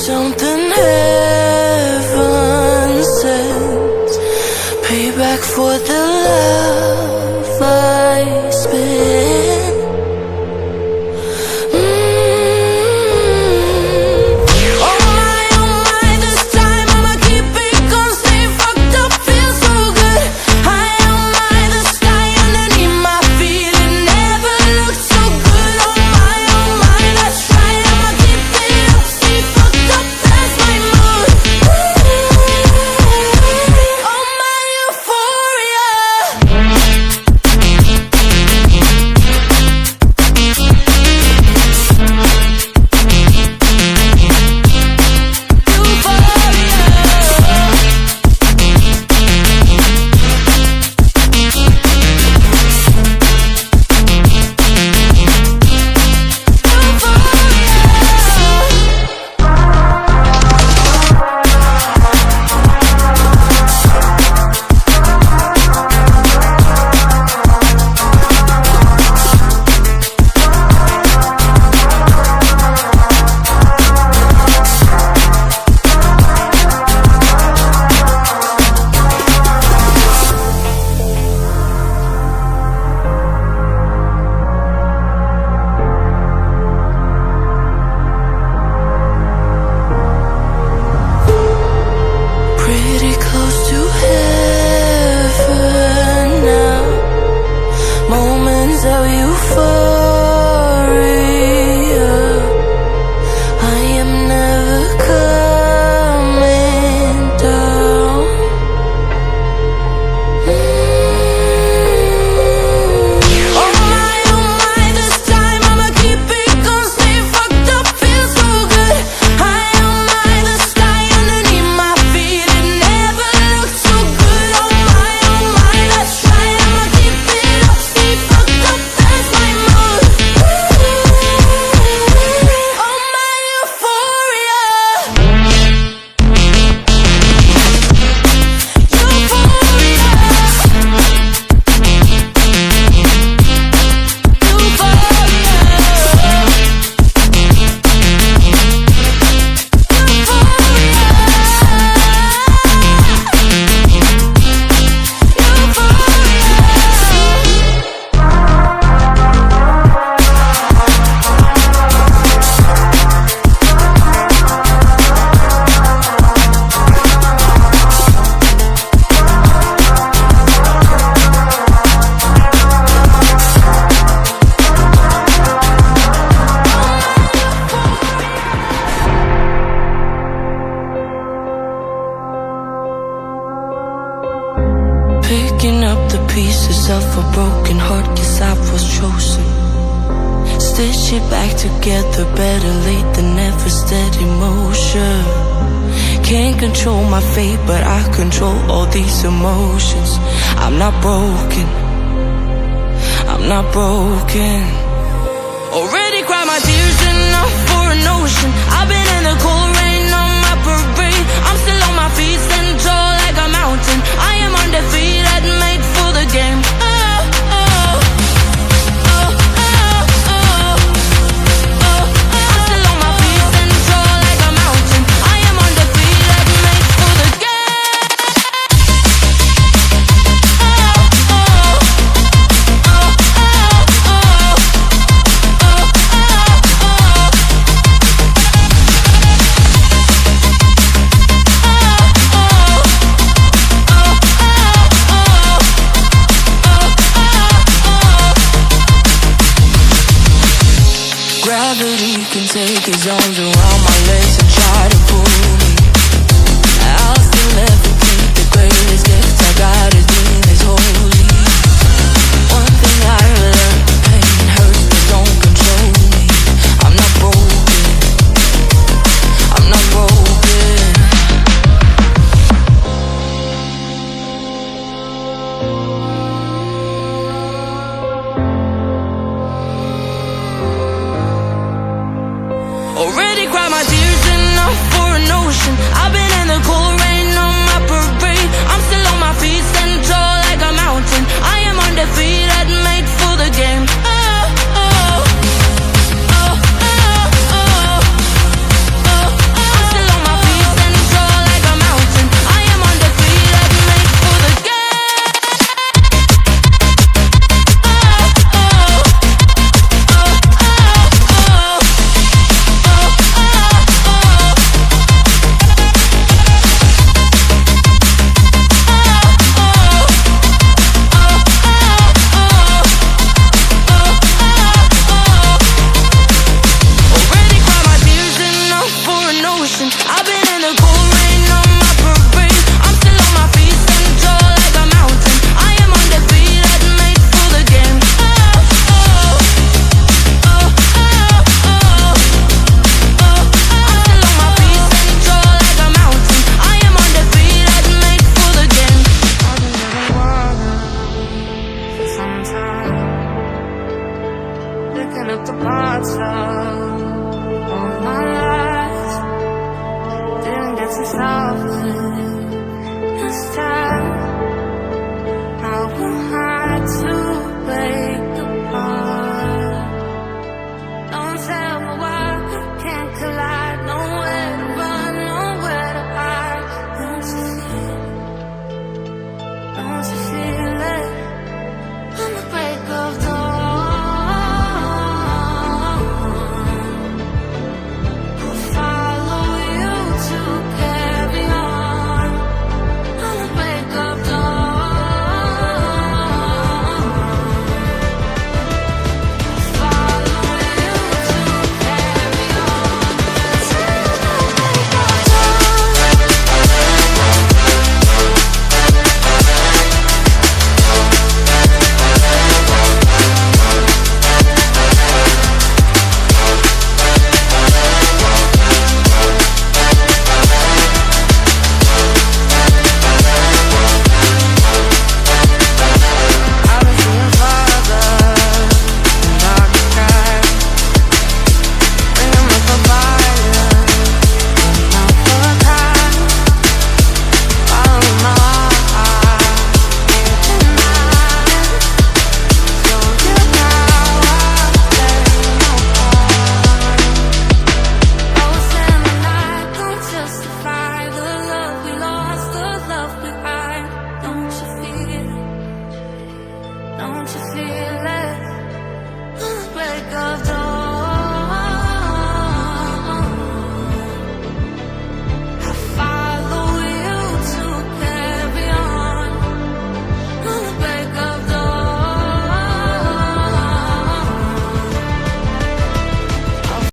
something heaven sends, payback for the love I spent. Picking up the pieces of a broken heart, guess I was chosen. Stitch it back together, better late than never, steady motion. Can't control my fate, but I control all these emotions. I'm not broken, I'm not broken. Already cried my tears enough for an ocean. I've been in the cold rain on my parade. I'm still on my feet, stand tall like a mountain. I am undefeated, made for the game. Gravity can take his arms around my legs and try to pull me. I'll still never think the greatest gift I got is being this holy. One thing I learned, pain hurts but don't control me. I'm not broken, I'm not broken. Already cried my tears enough for an ocean. I've been in the cold rain on my parade. I'm still on my feet, stand tall like a mountain. I am undefeated, made for the game. I'm still parts of all my life. Didn't get to stop it this time.